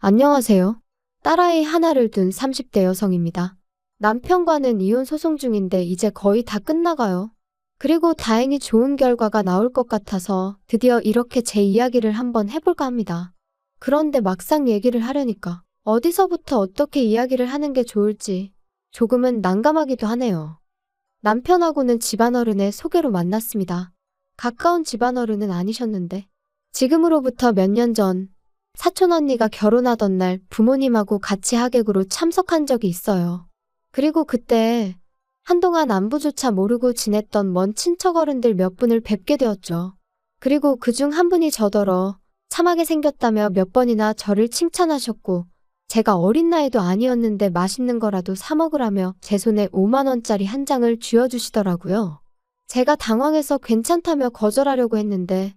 안녕하세요. 딸아이 하나를 둔 30대 여성입니다. 남편과는 이혼 소송 중인데 이제 거의 다 끝나가요. 그리고 다행히 좋은 결과가 나올 것 같아서 드디어 이렇게 제 이야기를 한번 해볼까 합니다. 그런데 막상 얘기를 하려니까 어디서부터 어떻게 이야기를 하는 게 좋을지 조금은 난감하기도 하네요. 남편하고는 집안어른의 소개로 만났습니다. 가까운 집안어른은 아니셨는데 지금으로부터 몇 년 전 사촌언니가 결혼하던 날 부모님하고 같이 하객으로 참석한 적이 있어요. 그리고 그때 한동안 안부조차 모르고 지냈던 먼 친척 어른들 몇 분을 뵙게 되었죠. 그리고 그중 한 분이 저더러 참하게 생겼다며 몇 번이나 저를 칭찬하셨고 제가 어린 나이도 아니었는데 맛있는 거라도 사 먹으라며 제 손에 5만 원짜리 한 장을 쥐어주시더라고요. 제가 당황해서 괜찮다며 거절하려고 했는데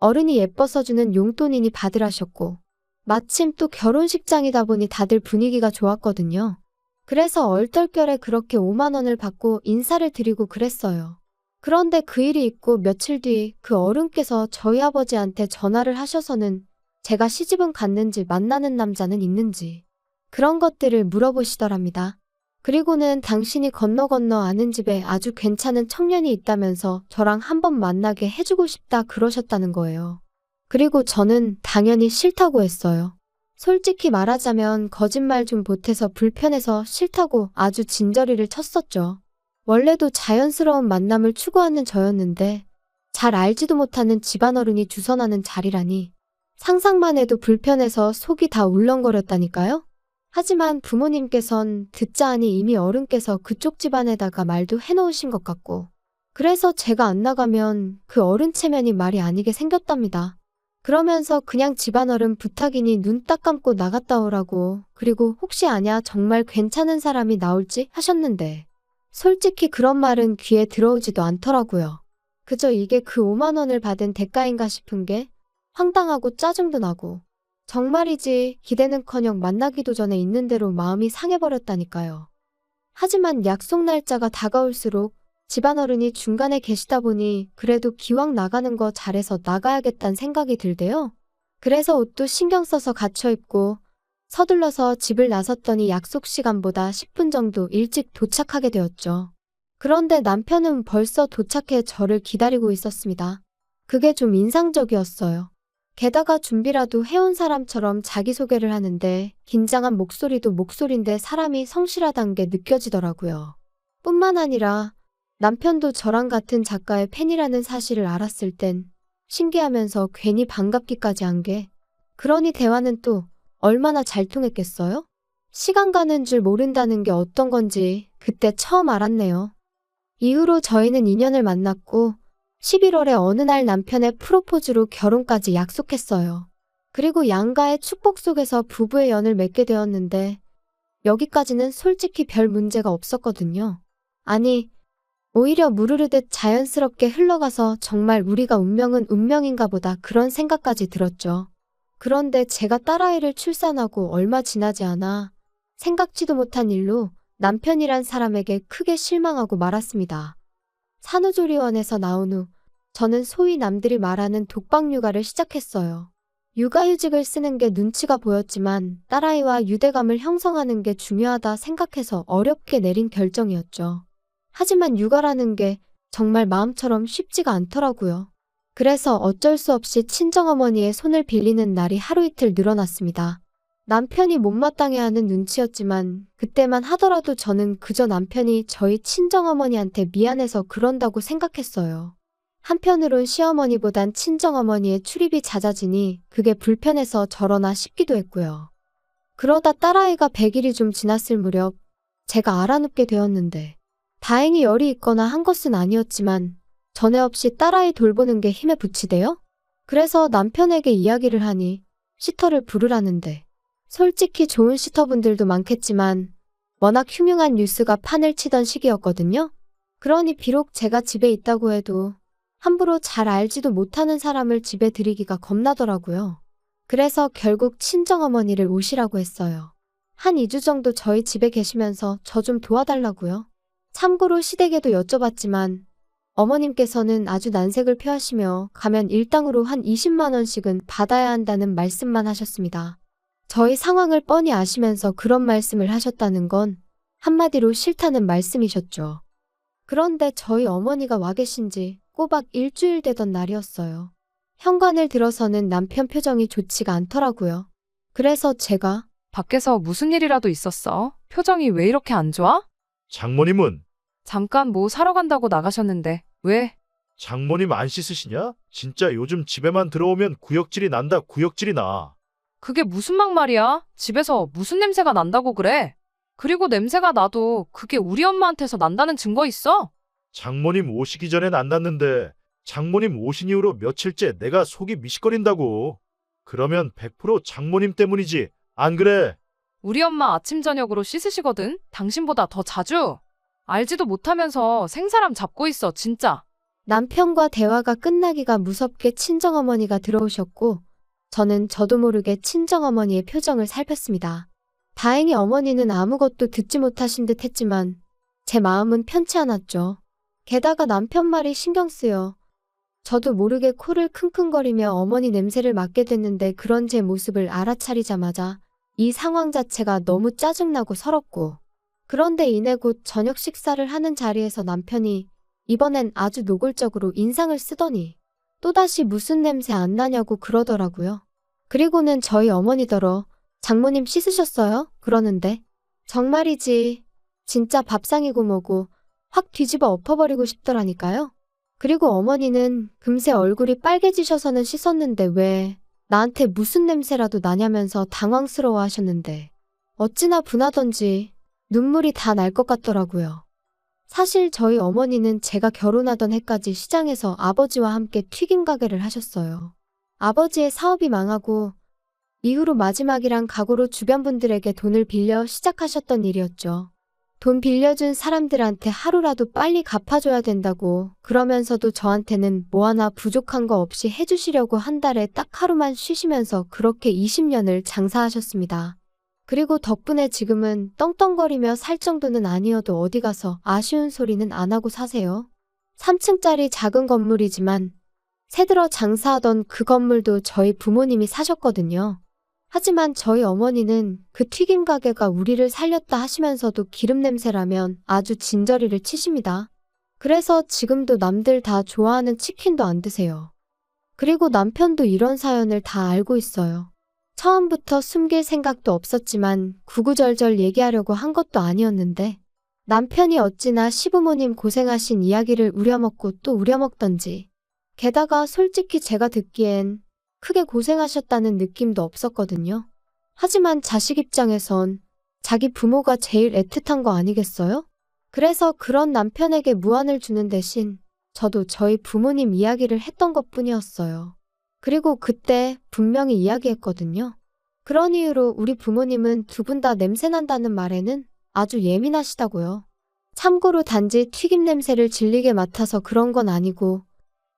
어른이 예뻐서 주는 용돈이니 받으라셨고 마침 또 결혼식장이다 보니 다들 분위기가 좋았거든요. 그래서 얼떨결에 그렇게 5만 원을 받고 인사를 드리고 그랬어요. 그런데 그 일이 있고 며칠 뒤 그 어른께서 저희 아버지한테 전화를 하셔서는 제가 시집은 갔는지 만나는 남자는 있는지 그런 것들을 물어보시더랍니다. 그리고는 당신이 건너 아는 집에 아주 괜찮은 청년이 있다면서 저랑 한번 만나게 해주고 싶다 그러셨다는 거예요. 그리고 저는 당연히 싫다고 했어요. 솔직히 말하자면 거짓말 좀 보태서 불편해서 싫다고 아주 진저리를 쳤었죠. 원래도 자연스러운 만남을 추구하는 저였는데 잘 알지도 못하는 집안어른이 주선하는 자리라니 상상만 해도 불편해서 속이 다 울렁거렸다니까요. 하지만 부모님께선 듣자 하니 이미 어른께서 그쪽 집안에다가 말도 해놓으신 것 같고 그래서 제가 안 나가면 그 어른 체면이 말이 아니게 생겼답니다. 그러면서 그냥 집안어른 부탁이니 눈 딱 감고 나갔다 오라고 그리고 혹시 아냐 정말 괜찮은 사람이 나올지 하셨는데 솔직히 그런 말은 귀에 들어오지도 않더라고요. 그저 이게 그 5만 원을 받은 대가인가 싶은 게 황당하고 짜증도 나고 정말이지 기대는커녕 만나기도 전에 있는 대로 마음이 상해버렸다니까요. 하지만 약속 날짜가 다가올수록 집안어른이 중간에 계시다 보니 그래도 기왕 나가는 거 잘해서 나가야겠다는 생각이 들대요. 그래서 옷도 신경 써서 갖춰 입고 서둘러서 집을 나섰더니 약속 시간보다 10분 정도 일찍 도착하게 되었죠. 그런데 남편은 벌써 도착해 저를 기다리고 있었습니다. 그게 좀 인상적이었어요. 게다가 준비라도 해온 사람처럼 자기소개를 하는데 긴장한 목소리도 목소리인데 사람이 성실하단 게 느껴지더라고요. 뿐만 아니라 남편도 저랑 같은 작가의 팬이라는 사실을 알았을 땐 신기하면서 괜히 반갑기까지 한 게 그러니 대화는 또 얼마나 잘 통했겠어요? 시간 가는 줄 모른다는 게 어떤 건지 그때 처음 알았네요. 이후로 저희는 인연을 만났고 11월에 어느 날 남편의 프로포즈로 결혼까지 약속했어요. 그리고 양가의 축복 속에서 부부의 연을 맺게 되었는데 여기까지는 솔직히 별 문제가 없었거든요. 아니, 오히려 무르르듯 자연스럽게 흘러가서 정말 우리가 운명은 운명인가 보다 그런 생각까지 들었죠. 그런데 제가 딸아이를 출산하고 얼마 지나지 않아 생각지도 못한 일로 남편이란 사람에게 크게 실망하고 말았습니다. 산후조리원에서 나온 후 저는 소위 남들이 말하는 독박 육아를 시작했어요. 육아휴직을 쓰는 게 눈치가 보였지만 딸아이와 유대감을 형성하는 게 중요하다 생각해서 어렵게 내린 결정이었죠. 하지만 육아라는 게 정말 마음처럼 쉽지가 않더라고요. 그래서 어쩔 수 없이 친정어머니의 손을 빌리는 날이 하루 이틀 늘어났습니다. 남편이 못마땅해하는 눈치였지만 그때만 하더라도 저는 그저 남편이 저희 친정어머니한테 미안해서 그런다고 생각했어요. 한편으론 시어머니보단 친정어머니의 출입이 잦아지니 그게 불편해서 저러나 싶기도 했고요. 그러다 딸아이가 100일이 좀 지났을 무렵 제가 알아눕게 되었는데 다행히 열이 있거나 한 것은 아니었지만 전에 없이 딸아이 돌보는 게 힘에 부치대요? 그래서 남편에게 이야기를 하니 시터를 부르라는데 솔직히 좋은 시터분들도 많겠지만 워낙 흉흉한 뉴스가 판을 치던 시기였거든요. 그러니 비록 제가 집에 있다고 해도 함부로 잘 알지도 못하는 사람을 집에 들이기가 겁나더라고요. 그래서 결국 친정어머니를 오시라고 했어요. 한 2주 정도 저희 집에 계시면서 저 좀 도와달라고요. 참고로 시댁에도 여쭤봤지만 어머님께서는 아주 난색을 표하시며 가면 일당으로 한 20만 원씩은 받아야 한다는 말씀만 하셨습니다. 저희 상황을 뻔히 아시면서 그런 말씀을 하셨다는 건 한마디로 싫다는 말씀이셨죠. 그런데 저희 어머니가 와 계신 지 꼬박 일주일 되던 날이었어요. 현관을 들어서는 남편 표정이 좋지가 않더라고요. 그래서 제가 밖에서 무슨 일이라도 있었어? 표정이 왜 이렇게 안 좋아? 장모님은? 잠깐 뭐 사러 간다고 나가셨는데 왜? 장모님 안 씻으시냐? 진짜 요즘 집에만 들어오면 구역질이 난다, 구역질이 나. 그게 무슨 막말이야? 집에서 무슨 냄새가 난다고 그래? 그리고 냄새가 나도 그게 우리 엄마한테서 난다는 증거 있어? 장모님 오시기 전엔 안 났는데 장모님 오신 이후로 며칠째 내가 속이 미식거린다고. 그러면 100% 장모님 때문이지. 안 그래? 우리 엄마 아침 저녁으로 씻으시거든? 당신보다 더 자주? 알지도 못하면서 생사람 잡고 있어, 진짜. 남편과 대화가 끝나기가 무섭게 친정어머니가 들어오셨고 저는 저도 모르게 친정어머니의 표정을 살폈습니다. 다행히 어머니는 아무것도 듣지 못하신 듯 했지만 제 마음은 편치 않았죠. 게다가 남편 말이 신경 쓰여 저도 모르게 코를 킁킁거리며 어머니 냄새를 맡게 됐는데 그런 제 모습을 알아차리자마자 이 상황 자체가 너무 짜증나고 서럽고 그런데 이내 곧 저녁 식사를 하는 자리에서 남편이 이번엔 아주 노골적으로 인상을 쓰더니 또다시 무슨 냄새 안 나냐고 그러더라고요. 그리고는 저희 어머니더러 장모님 씻으셨어요? 그러는데 정말이지 진짜 밥상이고 뭐고 확 뒤집어 엎어버리고 싶더라니까요. 그리고 어머니는 금세 얼굴이 빨개지셔서는 씻었는데 왜 나한테 무슨 냄새라도 나냐면서 당황스러워 하셨는데 어찌나 분하던지 눈물이 다 날 것 같더라고요. 사실 저희 어머니는 제가 결혼하던 해까지 시장에서 아버지와 함께 튀김 가게를 하셨어요. 아버지의 사업이 망하고 이후로 마지막이란 각오로 주변 분들에게 돈을 빌려 시작하셨던 일이었죠. 돈 빌려준 사람들한테 하루라도 빨리 갚아줘야 된다고 그러면서도 저한테는 뭐 하나 부족한 거 없이 해주시려고 한 달에 딱 하루만 쉬시면서 그렇게 20년을 장사하셨습니다. 그리고 덕분에 지금은 떵떵거리며 살 정도는 아니어도 어디 가서 아쉬운 소리는 안 하고 사세요. 3층짜리 작은 건물이지만 새들어 장사하던 그 건물도 저희 부모님이 사셨거든요. 하지만 저희 어머니는 그 튀김 가게가 우리를 살렸다 하시면서도 기름 냄새라면 아주 진저리를 치십니다. 그래서 지금도 남들 다 좋아하는 치킨도 안 드세요. 그리고 남편도 이런 사연을 다 알고 있어요. 처음부터 숨길 생각도 없었지만 구구절절 얘기하려고 한 것도 아니었는데 남편이 어찌나 시부모님 고생하신 이야기를 우려먹고 또 우려먹던지 게다가 솔직히 제가 듣기엔 크게 고생하셨다는 느낌도 없었거든요. 하지만 자식 입장에선 자기 부모가 제일 애틋한 거 아니겠어요? 그래서 그런 남편에게 무안을 주는 대신 저도 저희 부모님 이야기를 했던 것뿐이었어요. 그리고 그때 분명히 이야기했거든요. 그런 이유로 우리 부모님은 두 분 다 냄새난다는 말에는 아주 예민하시다고요. 참고로 단지 튀김 냄새를 질리게 맡아서 그런 건 아니고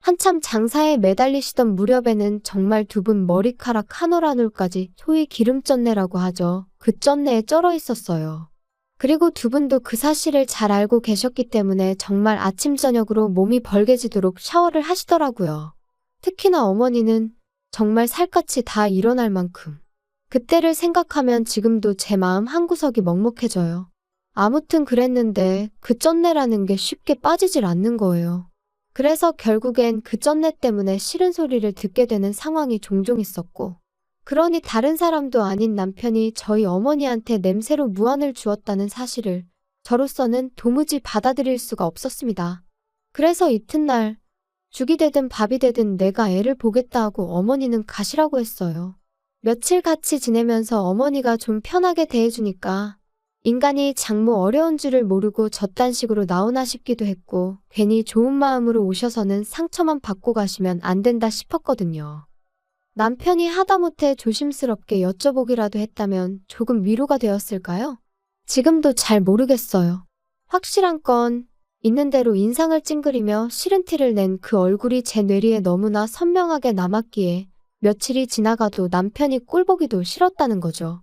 한참 장사에 매달리시던 무렵에는 정말 두 분 머리카락 한 올 한 올까지 소위 기름쩐내라고 하죠. 그 쩐내에 쩔어 있었어요. 그리고 두 분도 그 사실을 잘 알고 계셨기 때문에 정말 아침 저녁으로 몸이 벌게지도록 샤워를 하시더라고요. 특히나 어머니는 정말 살갗이 다 일어날 만큼. 그때를 생각하면 지금도 제 마음 한구석이 먹먹해져요. 아무튼 그랬는데 그 쩐내라는 게 쉽게 빠지질 않는 거예요. 그래서 결국엔 그 쩐내 때문에 싫은 소리를 듣게 되는 상황이 종종 있었고 그러니 다른 사람도 아닌 남편이 저희 어머니한테 냄새로 무안을 주었다는 사실을 저로서는 도무지 받아들일 수가 없었습니다. 그래서 이튿날 죽이 되든 밥이 되든 내가 애를 보겠다 하고 어머니는 가시라고 했어요. 며칠 같이 지내면서 어머니가 좀 편하게 대해주니까 인간이 장모 어려운 줄을 모르고 저딴 식으로 나오나 싶기도 했고 괜히 좋은 마음으로 오셔서는 상처만 받고 가시면 안 된다 싶었거든요. 남편이 하다못해 조심스럽게 여쭤보기라도 했다면 조금 위로가 되었을까요? 지금도 잘 모르겠어요. 확실한 건 있는 대로 인상을 찡그리며 싫은 티를 낸 그 얼굴이 제 뇌리에 너무나 선명하게 남았기에 며칠이 지나가도 남편이 꼴보기도 싫었다는 거죠.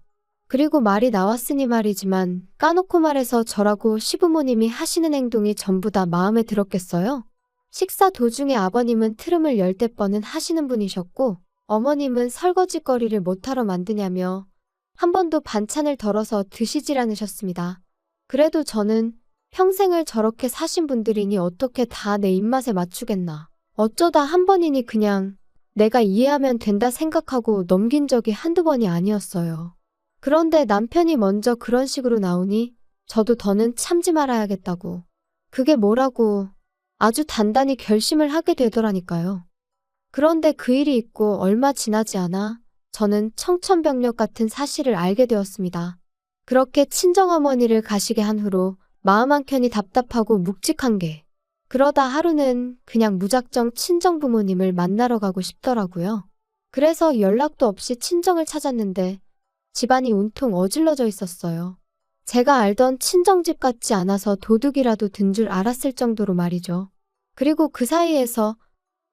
그리고 말이 나왔으니 말이지만 까놓고 말해서 저라고 시부모님이 하시는 행동이 전부 다 마음에 들었겠어요? 식사 도중에 아버님은 트름을 열댓 번은 하시는 분이셨고 어머님은 설거지거리를 못하러 만드냐며 한 번도 반찬을 덜어서 드시질 않으셨습니다. 그래도 저는 평생을 저렇게 사신 분들이니 어떻게 다 내 입맛에 맞추겠나. 어쩌다 한 번이니 그냥 내가 이해하면 된다 생각하고 넘긴 적이 한두 번이 아니었어요. 그런데 남편이 먼저 그런 식으로 나오니 저도 더는 참지 말아야겠다고. 그게 뭐라고 아주 단단히 결심을 하게 되더라니까요. 그런데 그 일이 있고 얼마 지나지 않아 저는 청천벽력 같은 사실을 알게 되었습니다. 그렇게 친정어머니를 가시게 한 후로 마음 한켠이 답답하고 묵직한 게 그러다 하루는 그냥 무작정 친정부모님을 만나러 가고 싶더라고요. 그래서 연락도 없이 친정을 찾았는데 집안이 온통 어질러져 있었어요. 제가 알던 친정집 같지 않아서 도둑이라도 든 줄 알았을 정도로 말이죠. 그리고 그 사이에서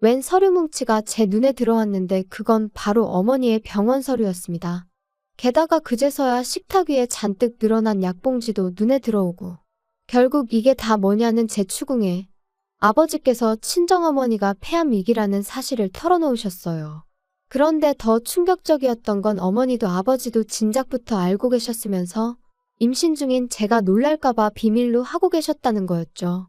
웬 서류 뭉치가 제 눈에 들어왔는데 그건 바로 어머니의 병원 서류였습니다. 게다가 그제서야 식탁 위에 잔뜩 늘어난 약봉지도 눈에 들어오고 결국 이게 다 뭐냐는 제 추궁에 아버지께서 친정어머니가 폐암위기라는 사실을 털어놓으셨어요. 그런데 더 충격적이었던 건 어머니도 아버지도 진작부터 알고 계셨으면서 임신 중인 제가 놀랄까봐 비밀로 하고 계셨다는 거였죠.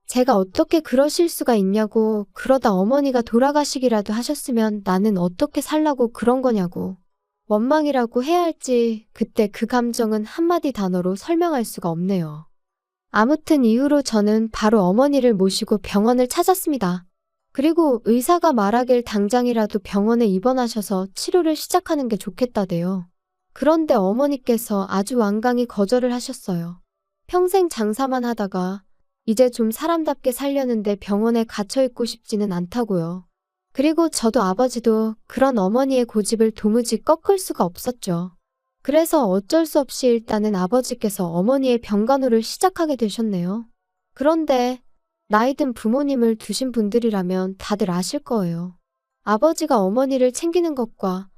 제가 어떻게 그러실 수가 있냐고, 그러다 어머니가 돌아가시기라도 하셨으면 나는 어떻게 살라고 그런 거냐고. 원망이라고 해야 할지 그때 그 감정은 한마디 단어로 설명할 수가 없네요. 아무튼 이후로 저는 바로 어머니를 모시고 병원을 찾았습니다. 그리고 의사가 말하길 당장이라도 병원에 입원하셔서 치료를 시작하는 게 좋겠다대요. 그런데 어머니께서 아주 완강히 거절을 하셨어요. 평생 장사만 하다가 이제 좀 사람답게 살려는데 병원에 갇혀있고 싶지는 않다고요. 그리고 저도 아버지도 그런 어머니의 고집을 도무지 꺾을 수가 없었죠. 그래서 어쩔 수 없이 일단은 아버지께서 어머니의 병간호를 시작하게 되셨네요. 그런데 나이든 부모님을 두신 분들이라면 다들 아실 거예요. 아버지가 어머니를 챙기는 것과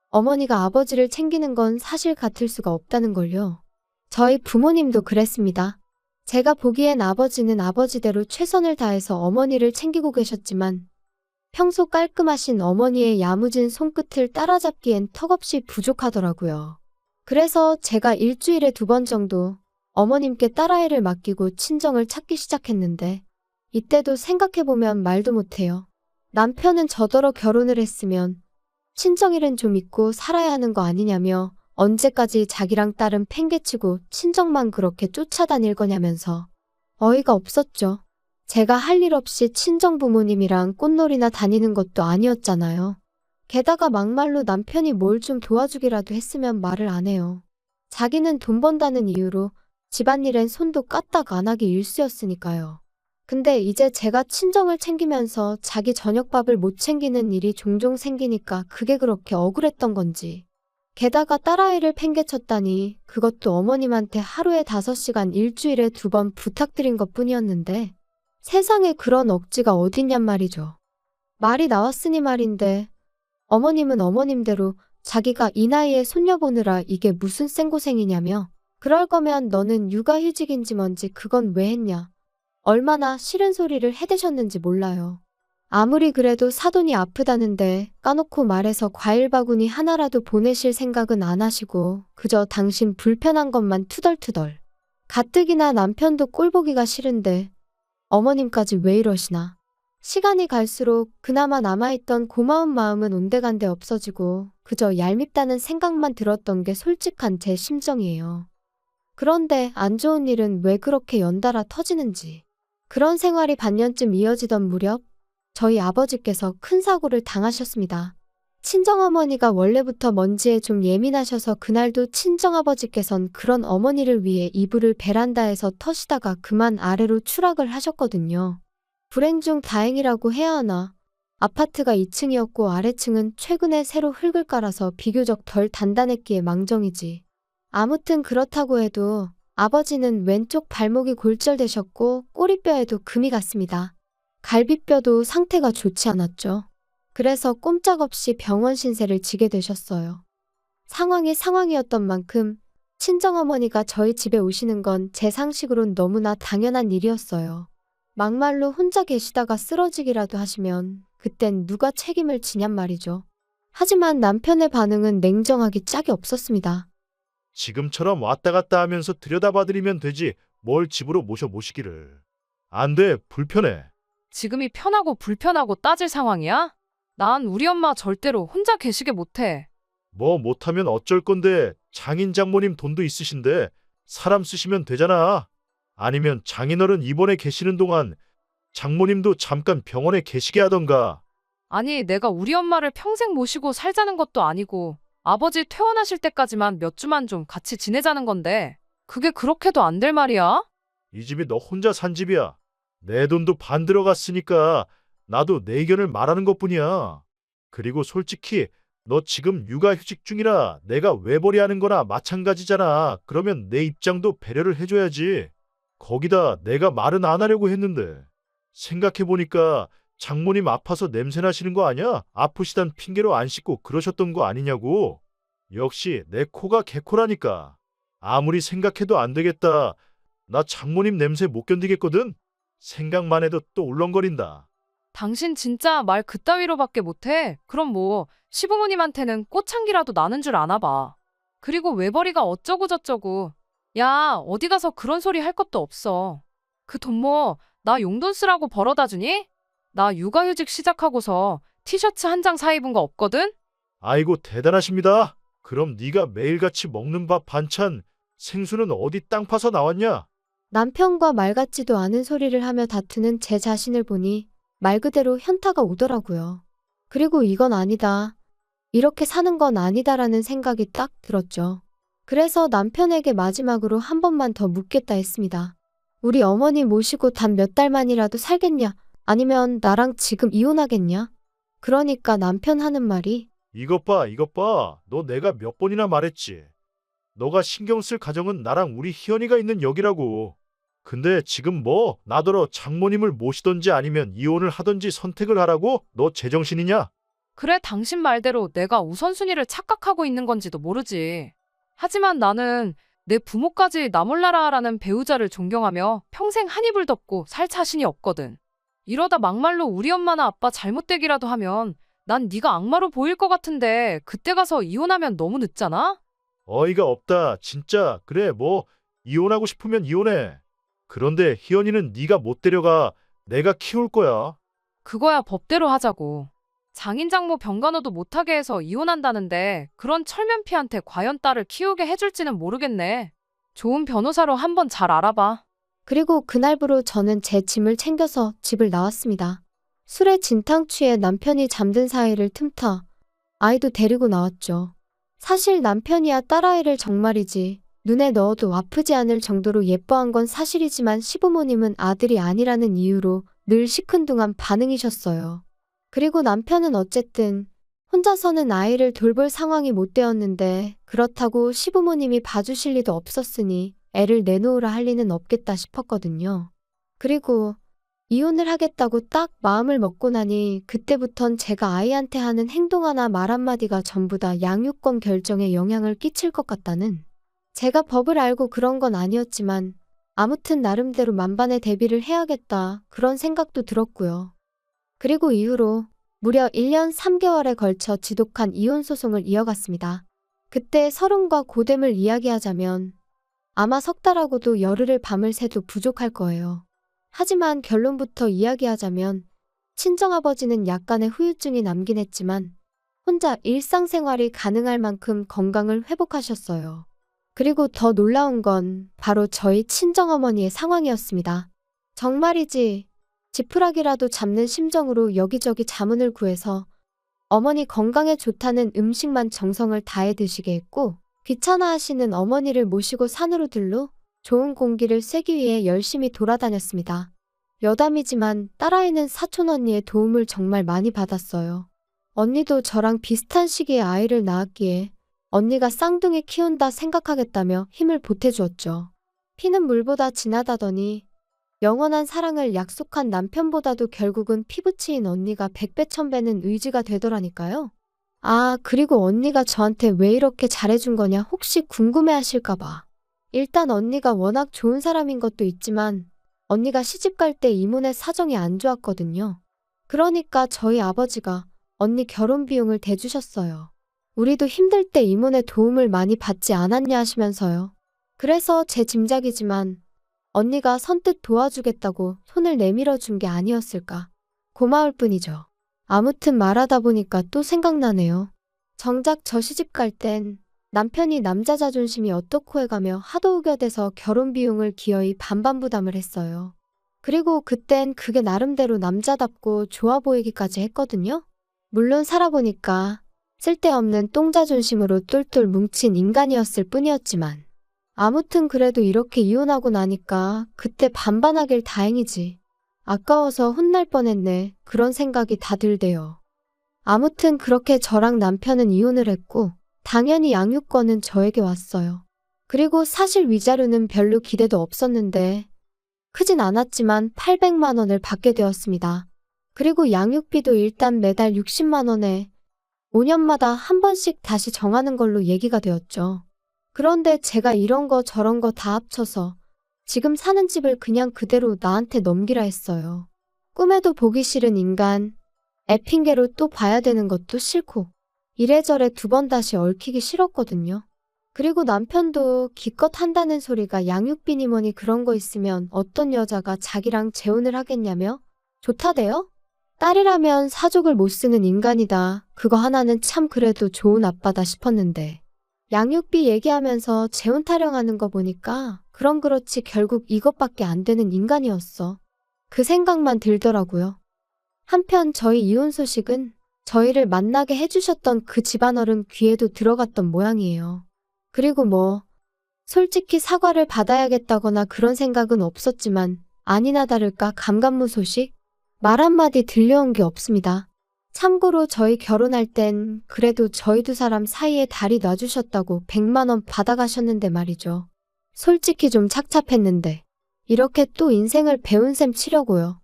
어머니가 아버지를 챙기는 건 사실 같을 수가 없다는 걸요. 저희 부모님도 그랬습니다. 제가 보기엔 아버지는 아버지대로 최선을 다해서 어머니를 챙기고 계셨지만 평소 깔끔하신 어머니의 야무진 손끝을 따라잡기엔 턱없이 부족하더라고요. 그래서 제가 일주일에 2번 정도 어머님께 딸아이를 맡기고 친정을 찾기 시작했는데 이때도 생각해보면 말도 못해요. 남편은 저더러 결혼을 했으면 친정일은 좀 잊고 살아야 하는 거 아니냐며 언제까지 자기랑 딸은 팽개치고 친정만 그렇게 쫓아다닐 거냐면서 어이가 없었죠. 제가 할 일 없이 친정 부모님이랑 꽃놀이나 다니는 것도 아니었잖아요. 게다가 막말로 남편이 뭘 좀 도와주기라도 했으면 말을 안 해요. 자기는 돈 번다는 이유로 집안일엔 손도 까딱 안 하기 일쑤였으니까요. 근데 이제 제가 친정을 챙기면서 자기 저녁밥을 못 챙기는 일이 종종 생기니까 그게 그렇게 억울했던 건지. 게다가 딸아이를 팽개쳤다니 그것도 어머님한테 하루에 5시간 일주일에 2번 부탁드린 것뿐이었는데 세상에 그런 억지가 어딨냔 말이죠. 말이 나왔으니 말인데 어머님은 어머님대로 자기가 이 나이에 손녀 보느라 이게 무슨 생고생이냐며 그럴 거면 너는 육아휴직인지 뭔지 그건 왜 했냐. 얼마나 싫은 소리를 해대셨는지 몰라요. 아무리 그래도 사돈이 아프다는데 까놓고 말해서 과일 바구니 하나라도 보내실 생각은 안 하시고 그저 당신 불편한 것만 투덜투덜. 가뜩이나 남편도 꼴보기가 싫은데 어머님까지 왜 이러시나. 시간이 갈수록 그나마 남아있던 고마운 마음은 온데간데 없어지고 그저 얄밉다는 생각만 들었던 게 솔직한 제 심정이에요. 그런데 안 좋은 일은 왜 그렇게 연달아 터지는지. 그런 생활이 반년쯤 이어지던 무렵 저희 아버지께서 큰 사고를 당하셨습니다. 친정어머니가 원래부터 먼지에 좀 예민하셔서 그날도 친정아버지께선 그런 어머니를 위해 이불을 베란다에서 터시다가 그만 아래로 추락을 하셨거든요. 불행 중 다행이라고 해야 하나. 아파트가 2층이었고 아래층은 최근에 새로 흙을 깔아서 비교적 덜 단단했기에 망정이지. 아무튼 그렇다고 해도 아버지는 왼쪽 발목이 골절되셨고 꼬리뼈에도 금이 갔습니다. 갈비뼈도 상태가 좋지 않았죠. 그래서 꼼짝없이 병원 신세를 지게 되셨어요. 상황이 상황이었던 만큼 친정어머니가 저희 집에 오시는 건 제 상식으론 너무나 당연한 일이었어요. 막말로 혼자 계시다가 쓰러지기라도 하시면 그땐 누가 책임을 지냔 말이죠. 하지만 남편의 반응은 냉정하기 짝이 없었습니다. 지금처럼 왔다 갔다 하면서 들여다봐드리면 되지 뭘 집으로 모시기를. 안 돼, 불편해. 지금이 편하고 불편하고 따질 상황이야? 난 우리 엄마 절대로 혼자 계시게 못해. 뭐 못하면 어쩔 건데 장인 장모님 돈도 있으신데 사람 쓰시면 되잖아. 아니면 장인어른 입원해 계시는 동안 장모님도 잠깐 병원에 계시게 하던가. 아니, 내가 우리 엄마를 평생 모시고 살자는 것도 아니고 아버지 퇴원하실 때까지만 몇 주만 좀 같이 지내자는 건데 그게 그렇게도 안 될 말이야? 이 집이 너 혼자 산 집이야. 내 돈도 반 들어갔으니까 나도 내 의견을 말하는 것뿐이야. 그리고 솔직히 너 지금 육아휴직 중이라 내가 외벌이하는 거나 마찬가지잖아. 그러면 내 입장도 배려를 해줘야지. 거기다 내가 말은 안 하려고 했는데. 생각해보니까 장모님 아파서 냄새 나시는 거 아니야? 아프시단 핑계로 안 씻고 그러셨던 거 아니냐고. 역시 내 코가 개코라니까. 아무리 생각해도 안 되겠다. 나 장모님 냄새 못 견디겠거든? 생각만 해도 또 울렁거린다. 당신 진짜 말 그따위로밖에 못해. 그럼 뭐 시부모님한테는 꽃향기라도 나는 줄 아나 봐. 그리고 외벌이가 어쩌고 저쩌고. 야, 어디 가서 그런 소리 할 것도 없어. 그 돈 뭐 나 용돈 쓰라고 벌어다 주니? 나 육아휴직 시작하고서 티셔츠 한 장 사 입은 거 없거든? 아이고 대단하십니다. 그럼 네가 매일같이 먹는 밥 반찬 생수는 어디 땅 파서 나왔냐? 남편과 말 같지도 않은 소리를 하며 다투는 제 자신을 보니 말 그대로 현타가 오더라고요. 그리고 이건 아니다. 이렇게 사는 건 아니다라는 생각이 딱 들었죠. 그래서 남편에게 마지막으로 한 번만 더 묻겠다 했습니다. 우리 어머니 모시고 단 몇 달만이라도 살겠냐? 아니면 나랑 지금 이혼하겠냐? 그러니까 남편 하는 말이 이것 봐, 이것 봐. 너 내가 몇 번이나 말했지. 너가 신경 쓸 가정은 나랑 우리 희연이가 있는 여기라고. 근데 지금 뭐 나더러 장모님을 모시던지 아니면 이혼을 하던지 선택을 하라고? 너 제정신이냐? 그래, 당신 말대로 내가 우선순위를 착각하고 있는 건지도 모르지. 하지만 나는 내 부모까지 나 몰라라 라는 배우자를 존경하며 평생 한 이불 덮고 살 자신이 없거든. 이러다 막말로 우리 엄마나 아빠 잘못되기라도 하면 난 네가 악마로 보일 것 같은데 그때 가서 이혼하면 너무 늦잖아? 어이가 없다. 진짜. 그래 뭐 이혼하고 싶으면 이혼해. 그런데 희연이는 네가 못 데려가. 내가 키울 거야. 그거야 법대로 하자고. 장인장모 병간호도 못하게 해서 이혼한다는데 그런 철면피한테 과연 딸을 키우게 해줄지는 모르겠네. 좋은 변호사로 한번 잘 알아봐. 그리고 그날부로 저는 제 짐을 챙겨서 집을 나왔습니다. 술에 진탕 취해 남편이 잠든 사이를 틈타 아이도 데리고 나왔죠. 사실 남편이야 딸아이를 정말이지 눈에 넣어도 아프지 않을 정도로 예뻐한 건 사실이지만 시부모님은 아들이 아니라는 이유로 늘 시큰둥한 반응이셨어요. 그리고 남편은 어쨌든 혼자서는 아이를 돌볼 상황이 못 되었는데 그렇다고 시부모님이 봐주실 리도 없었으니 애를 내놓으라 할 리는 없겠다 싶었거든요. 그리고 이혼을 하겠다고 딱 마음을 먹고 나니 그때부턴 제가 아이한테 하는 행동 하나 말 한마디가 전부 다 양육권 결정에 영향을 끼칠 것 같다는 제가 법을 알고 그런 건 아니었지만 아무튼 나름대로 만반의 대비를 해야겠다 그런 생각도 들었고요. 그리고 이후로 무려 1년 3개월에 걸쳐 지독한 이혼 소송을 이어갔습니다. 그때 서름과 고됨을 이야기하자면 아마 석 달하고도 열흘을 밤을 새도 부족할 거예요. 하지만 결론부터 이야기하자면 친정아버지는 약간의 후유증이 남긴 했지만 혼자 일상생활이 가능할 만큼 건강을 회복하셨어요. 그리고 더 놀라운 건 바로 저희 친정어머니의 상황이었습니다. 정말이지 지푸라기라도 잡는 심정으로 여기저기 자문을 구해서 어머니 건강에 좋다는 음식만 정성을 다해 드시게 했고 귀찮아하시는 어머니를 모시고 산으로 들러 좋은 공기를 쐬기 위해 열심히 돌아다녔습니다. 여담이지만 딸아이는 사촌 언니의 도움을 정말 많이 받았어요. 언니도 저랑 비슷한 시기에 아이를 낳았기에 언니가 쌍둥이 키운다 생각하겠다며 힘을 보태주었죠. 피는 물보다 진하다더니 영원한 사랑을 약속한 남편보다도 결국은 피부치인 언니가 100배 1000배는 의지가 되더라니까요. 아, 그리고 언니가 저한테 왜 이렇게 잘해준 거냐 혹시 궁금해하실까봐. 일단 언니가 워낙 좋은 사람인 것도 있지만 언니가 시집갈 때 이모네 사정이 안 좋았거든요. 그러니까 저희 아버지가 언니 결혼 비용을 대주셨어요. 우리도 힘들 때 이모네 도움을 많이 받지 않았냐 하시면서요. 그래서 제 짐작이지만 언니가 선뜻 도와주겠다고 손을 내밀어 준 게 아니었을까. 고마울 뿐이죠. 아무튼 말하다 보니까 또 생각나네요. 정작 저 시집 갈 땐 남편이 남자 자존심이 어떻고 해가며 하도 우겨대서 결혼 비용을 기어이 반반 부담을 했어요. 그리고 그땐 그게 나름대로 남자답고 좋아 보이기까지 했거든요. 물론 살아보니까 쓸데없는 똥자존심으로 똘똘 뭉친 인간이었을 뿐이었지만 아무튼 그래도 이렇게 이혼하고 나니까 그때 반반하길 다행이지. 아까워서 혼날 뻔했네. 그런 생각이 다 들대요. 아무튼 그렇게 저랑 남편은 이혼을 했고 당연히 양육권은 저에게 왔어요. 그리고 사실 위자료는 별로 기대도 없었는데 크진 않았지만 800만 원을 받게 되었습니다. 그리고 양육비도 일단 매달 60만 원에 5년마다 한 번씩 다시 정하는 걸로 얘기가 되었죠. 그런데 제가 이런 거 저런 거 다 합쳐서 지금 사는 집을 그냥 그대로 나한테 넘기라 했어요. 꿈에도 보기 싫은 인간, 애 핑계로 또 봐야 되는 것도 싫고 이래저래 두 번 다시 얽히기 싫었거든요. 그리고 남편도 기껏 한다는 소리가 양육비니 뭐니 그런 거 있으면 어떤 여자가 자기랑 재혼을 하겠냐며? 좋다대요? 딸이라면 사족을 못 쓰는 인간이다. 그거 하나는 참 그래도 좋은 아빠다 싶었는데 양육비 얘기하면서 재혼 타령하는 거 보니까 그럼 그렇지 결국 이것밖에 안 되는 인간이었어. 그 생각만 들더라고요. 한편 저희 이혼 소식은 저희를 만나게 해주셨던 그 집안어른 귀에도 들어갔던 모양이에요. 그리고 솔직히 사과를 받아야겠다거나 그런 생각은 없었지만 아니나 다를까 감감무 소식? 말 한마디 들려온 게 없습니다. 참고로 저희 결혼할 땐 그래도 저희 두 사람 사이에 다리 놔주셨다고 100만 원 받아가셨는데 말이죠. 솔직히 좀 착잡했는데 이렇게 또 인생을 배운 셈 치려고요.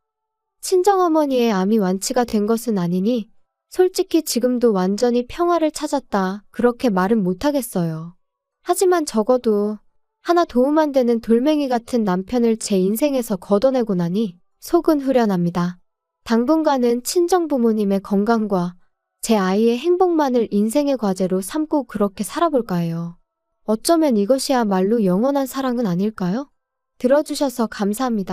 친정어머니의 암이 완치가 된 것은 아니니 솔직히 지금도 완전히 평화를 찾았다 그렇게 말은 못하겠어요. 하지만 적어도 하나 도움 안 되는 돌멩이 같은 남편을 제 인생에서 걷어내고 나니 속은 후련합니다. 당분간은 친정부모님의 건강과 제 아이의 행복만을 인생의 과제로 삼고 그렇게 살아볼까 해요. 어쩌면 이것이야말로 영원한 사랑은 아닐까요? 들어주셔서 감사합니다.